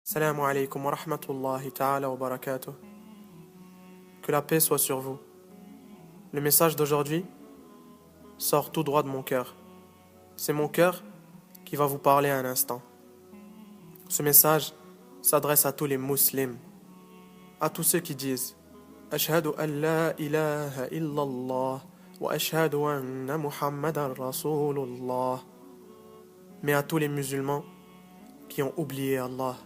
Salam alaikum wa rahmatullahi ta'ala wa barakatuh. Que la paix soit sur vous. Le message d'aujourd'hui sort tout droit de mon cœur. C'est mon cœur qui va vous parler un instant. Ce message s'adresse à tous les musulmans, à tous ceux qui disent Ashhadu an la ilaha illallah wa ashhadu anna Muhammadan Rasulullah. Mais à tous les musulmans qui ont oublié Allah,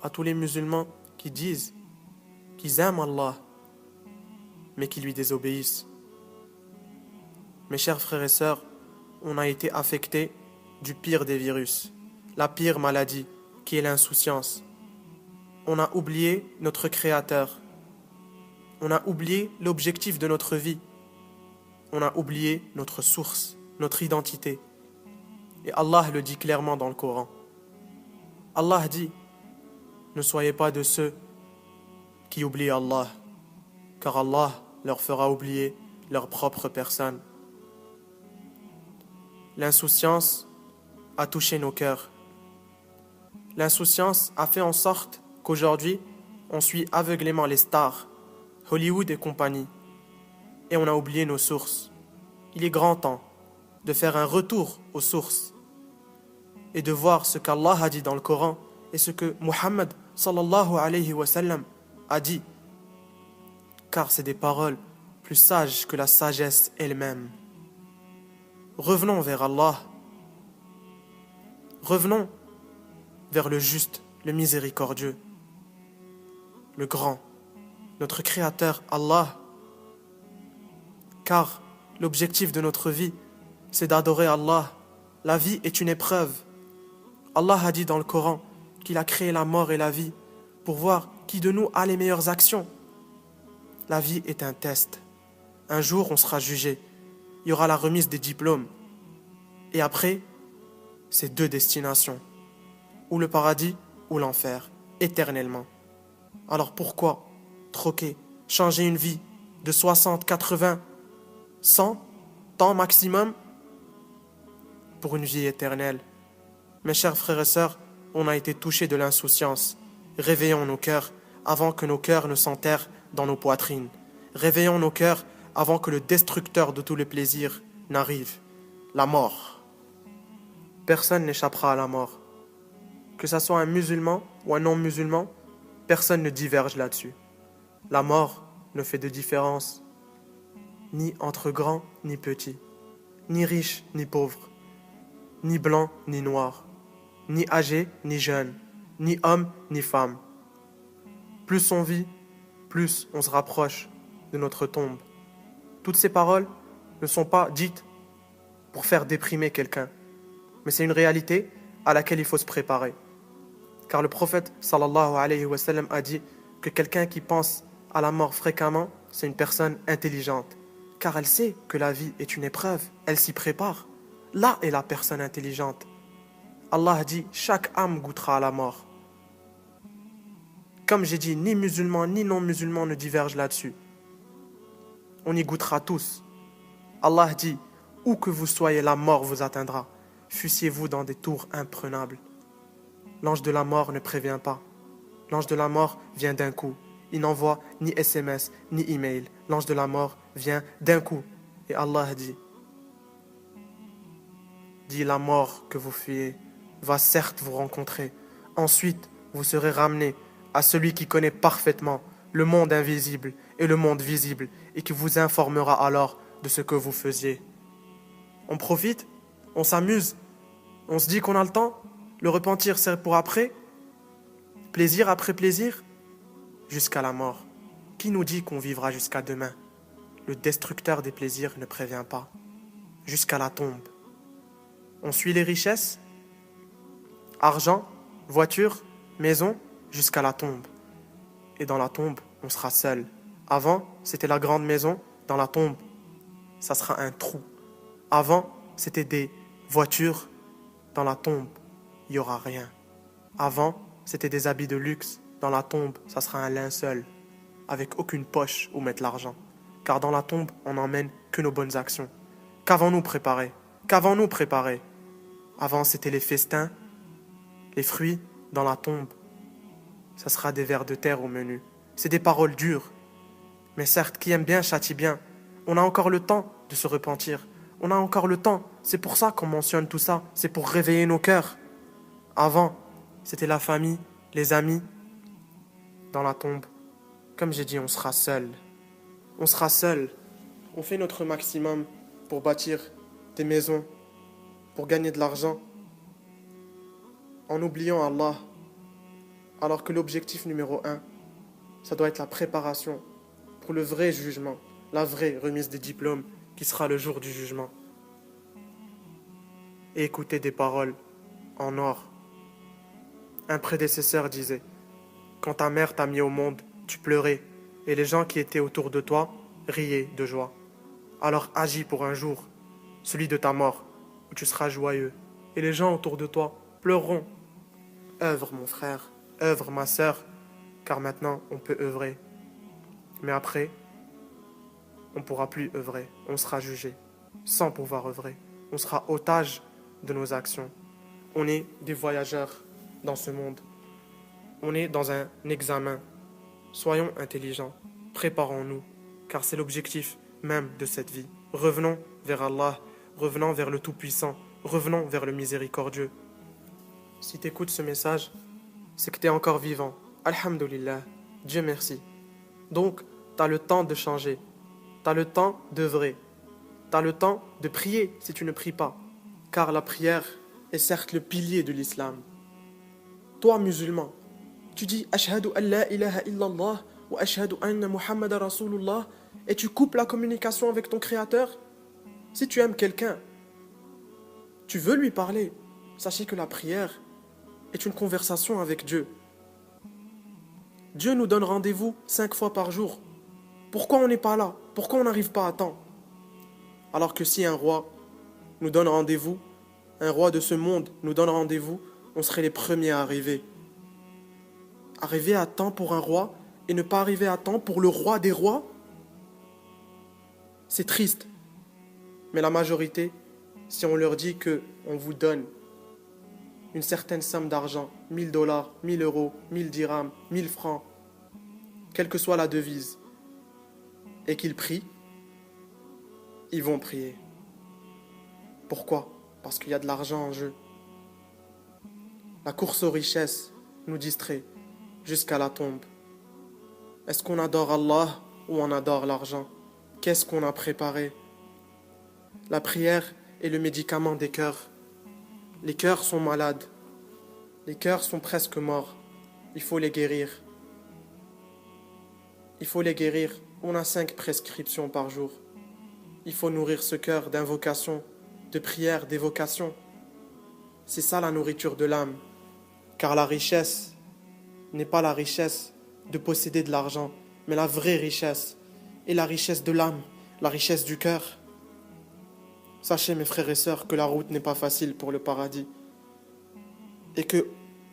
à tous les musulmans qui disent qu'ils aiment Allah, mais qui lui désobéissent. Mes chers frères et sœurs, on a été affectés du pire des virus, la pire maladie, qui est l'insouciance. On a oublié notre Créateur. On a oublié l'objectif de notre vie. On a oublié notre source, notre identité. Et Allah le dit clairement dans le Coran. Allah dit: ne soyez pas de ceux qui oublient Allah, car Allah leur fera oublier leur propre personne. L'insouciance a touché nos cœurs. L'insouciance a fait en sorte qu'aujourd'hui, on suit aveuglément les stars, Hollywood et compagnie, et on a oublié nos sources. Il est grand temps de faire un retour aux sources et de voir ce qu'Allah a dit dans le Coran et ce que Muhammad sallallahu alayhi wa sallam a dit, car c'est des paroles plus sages que la sagesse elle-même. Revenons vers Allah. Revenons vers le juste, le miséricordieux, le grand, notre Créateur Allah. Car l'objectif de notre vie, c'est d'adorer Allah. La vie est une épreuve. Allah a dit dans le Coran qu'il a créé la mort et la vie pour voir qui de nous a les meilleures actions. La vie est un test. Un jour, on sera jugé. Il y aura la remise des diplômes. Et après, c'est deux destinations. Ou le paradis, ou l'enfer, éternellement. Alors pourquoi troquer, changer une vie de 60, 80, 100 ans maximum pour une vie éternelle? Mes chers frères et sœurs, on a été touchés de l'insouciance. Réveillons nos cœurs avant que nos cœurs ne s'enterrent dans nos poitrines. Réveillons nos cœurs avant que le destructeur de tous les plaisirs n'arrive, la mort. Personne n'échappera à la mort. Que ce soit un musulman ou un non-musulman, personne ne diverge là-dessus. La mort ne fait de différence ni entre grands ni petits, ni riches ni pauvres, ni blancs ni noirs, ni âgés ni jeunes, ni hommes ni femmes. Plus on vit, plus on se rapproche de notre tombe. Toutes ces paroles ne sont pas dites pour faire déprimer quelqu'un, mais c'est une réalité à laquelle il faut se préparer. Car le prophète sallallahu alayhi wa sallam a dit que quelqu'un qui pense à la mort fréquemment, c'est une personne intelligente, car elle sait que la vie est une épreuve, elle s'y prépare. Là est la personne intelligente. Allah dit: chaque âme goûtera à la mort. Comme j'ai dit, ni musulmans ni non-musulmans ne divergent là-dessus. On y goûtera tous. Allah dit: où que vous soyez, la mort vous atteindra. Fussiez-vous dans des tours imprenables. L'ange de la mort ne prévient pas. L'ange de la mort vient d'un coup. Il n'envoie ni SMS, ni email. L'ange de la mort vient d'un coup. Et Allah dit: la mort que vous fuyez va certes vous rencontrer. Ensuite, vous serez ramenés à celui qui connaît parfaitement le monde invisible et le monde visible et qui vous informera alors de ce que vous faisiez. On profite, on s'amuse, on se dit qu'on a le temps, le repentir c'est pour après, plaisir après plaisir, jusqu'à la mort. Qui nous dit qu'on vivra jusqu'à demain? Le destructeur des plaisirs ne prévient pas. Jusqu'à la tombe. On suit les richesses, argent, voiture, maison, jusqu'à la tombe. Et dans la tombe, on sera seul. Avant, c'était la grande maison. Dans la tombe, ça sera un trou. Avant, c'était des voitures. Dans la tombe, il n'y aura rien. Avant, c'était des habits de luxe. Dans la tombe, ça sera un linceul, avec aucune poche où mettre l'argent. Car dans la tombe, on n'emmène que nos bonnes actions. Qu'avons-nous préparé? Qu'avons-nous préparé? Avant, c'était les festins, les fruits dans la tombe. ça sera des vers de terre au menu. C'est des paroles dures. Mais certes, qui aime bien châtie bien. On a encore le temps de se repentir. On a encore le temps. C'est pour ça qu'on mentionne tout ça. C'est pour réveiller nos cœurs. Avant, c'était la famille, les amis. Dans la tombe, comme j'ai dit, on sera seul. On sera seul. On fait notre maximum pour bâtir des maisons, pour gagner de l'argent, en oubliant Allah. Alors que l'objectif numéro 1, ça doit être la préparation pour le vrai jugement, la vraie remise des diplômes qui sera le jour du jugement. Et écouter des paroles en or. Un prédécesseur disait, quand ta mère t'a mis au monde, tu pleurais, et les gens qui étaient autour de toi riaient de joie. Alors agis pour un jour, celui de ta mort, où tu seras joyeux, et les gens autour de toi pleureront. Œuvre, mon frère, œuvre, ma sœur, car maintenant on peut œuvrer. Mais après, on ne pourra plus œuvrer, on sera jugé, sans pouvoir œuvrer. On sera otage de nos actions. On est des voyageurs dans ce monde. On est dans un examen. Soyons intelligents, préparons-nous, car c'est l'objectif même de cette vie. Revenons vers Allah, revenons vers le Tout-Puissant, revenons vers le Miséricordieux. Si tu écoutes ce message, c'est que tu es encore vivant. Alhamdulillah, Dieu merci. Donc, tu as le temps de changer, tu as le temps d'œuvrer, tu as le temps de prier si tu ne pries pas, car la prière est certes le pilier de l'islam. Toi, musulman, tu dis « Ashhadu an la ilaha illallah wa ashhadu anna Muhammad Rasulullah » et tu coupes la communication avec ton Créateur. Si tu aimes quelqu'un, tu veux lui parler, sachez que la prière est une conversation avec Dieu. Dieu nous donne rendez-vous 5 fois par jour. Pourquoi on n'est pas là? Pourquoi on n'arrive pas à temps? Alors que si un roi nous donne rendez-vous, un roi de ce monde nous donne rendez-vous, on serait les premiers à arriver. Arriver à temps pour un roi et ne pas arriver à temps pour le roi des rois, c'est triste. Mais la majorité, si on leur dit que on vous donne une certaine somme d'argent, 1000 dollars, 1000 euros, 1000 dirhams, 1000 francs, quelle que soit la devise, et qu'ils prient, ils vont prier. Pourquoi? Parce qu'il y a de l'argent en jeu. La course aux richesses nous distrait jusqu'à la tombe. Est-ce qu'on adore Allah ou on adore l'argent? Qu'est-ce qu'on a préparé? La prière est le médicament des cœurs. Les cœurs sont malades. Les cœurs sont presque morts. Il faut les guérir. Il faut les guérir. On a 5 prescriptions par jour. Il faut nourrir ce cœur d'invocation, de prière, d'évocation. C'est ça la nourriture de l'âme. Car la richesse n'est pas la richesse de posséder de l'argent, mais la vraie richesse est la richesse de l'âme, la richesse du cœur. Sachez, mes frères et sœurs, que la route n'est pas facile pour le paradis. Et que,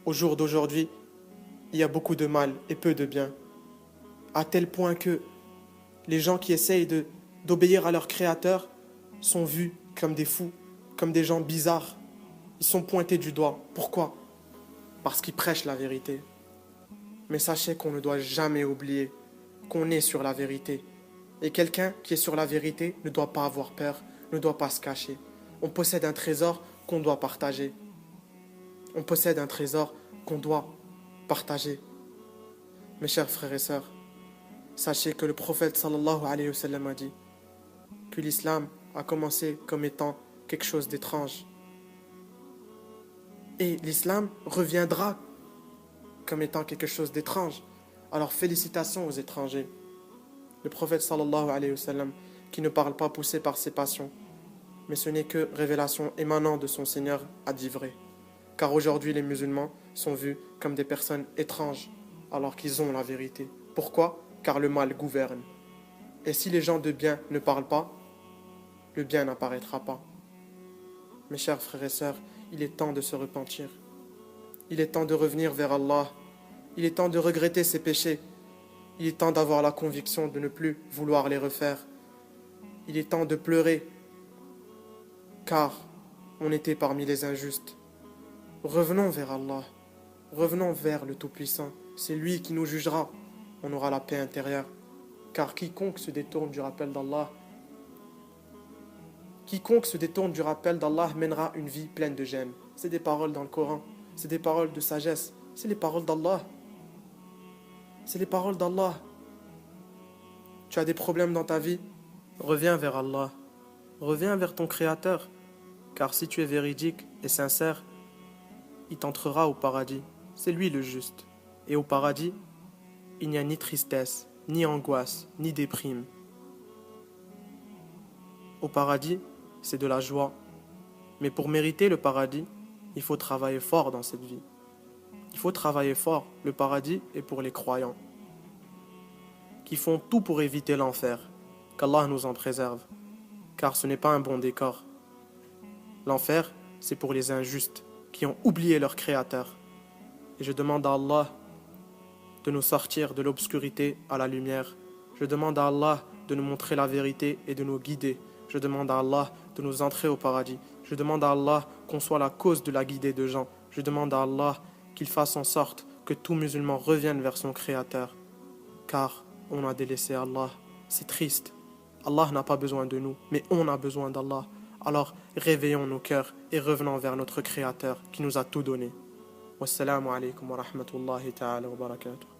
au jour d'aujourd'hui, il y a beaucoup de mal et peu de bien. À tel point que les gens qui essayent d'obéir à leur Créateur sont vus comme des fous, comme des gens bizarres. Ils sont pointés du doigt. Pourquoi? Parce qu'ils prêchent la vérité. Mais sachez qu'on ne doit jamais oublier qu'on est sur la vérité. Et quelqu'un qui est sur la vérité ne doit pas avoir peur, ne doit pas se cacher. On possède un trésor qu'on doit partager. On possède un trésor qu'on doit partager. Mes chers frères et sœurs, sachez que le prophète sallallahu alayhi wa sallam a dit que l'islam a commencé comme étant quelque chose d'étrange. Et l'islam reviendra comme étant quelque chose d'étrange. Alors félicitations aux étrangers. Le prophète sallallahu alayhi wa sallam qui ne parle pas poussé par ses passions, mais ce n'est que révélation émanant de son Seigneur a dit vrai. Car aujourd'hui les musulmans sont vus comme des personnes étranges alors qu'ils ont la vérité. Pourquoi? Car le mal gouverne. Et si les gens de bien ne parlent pas, le bien n'apparaîtra pas. Mes chers frères et sœurs, il est temps de se repentir. Il est temps de revenir vers Allah. Il est temps de regretter ses péchés. Il est temps d'avoir la conviction de ne plus vouloir les refaire. Il est temps de pleurer, car on était parmi les injustes. Revenons vers Allah. Revenons vers le Tout-Puissant. C'est lui qui nous jugera. On aura la paix intérieure. Car quiconque se détourne du rappel d'Allah, mènera une vie pleine de gêne. C'est des paroles dans le Coran. C'est des paroles de sagesse. C'est les paroles d'Allah. C'est les paroles d'Allah. Tu as des problèmes dans ta vie? Reviens vers Allah. Reviens vers ton Créateur. Car si tu es véridique et sincère, il t'entrera au paradis. C'est lui le juste. Et au paradis, il n'y a ni tristesse, ni angoisse, ni déprime. Au paradis, c'est de la joie. Mais pour mériter le paradis, il faut travailler fort dans cette vie. Il faut travailler fort. Le paradis est pour les croyants qui font tout pour éviter l'enfer. Qu'Allah nous en préserve. Car ce n'est pas un bon décor. L'enfer, c'est pour les injustes qui ont oublié leur Créateur. Et je demande à Allah de nous sortir de l'obscurité à la lumière. Je demande à Allah de nous montrer la vérité et de nous guider. Je demande à Allah de nous entrer au paradis. Je demande à Allah qu'on soit la cause de la guidée de gens. Je demande à Allah qu'il fasse en sorte que tout musulman revienne vers son Créateur. Car on a délaissé Allah. C'est triste. Allah n'a pas besoin de nous, mais on a besoin d'Allah. Alors réveillons nos cœurs et revenons vers notre Créateur qui nous a tout donné. Wassalamu alaikum wa rahmatullahi ta'ala wa barakatuh.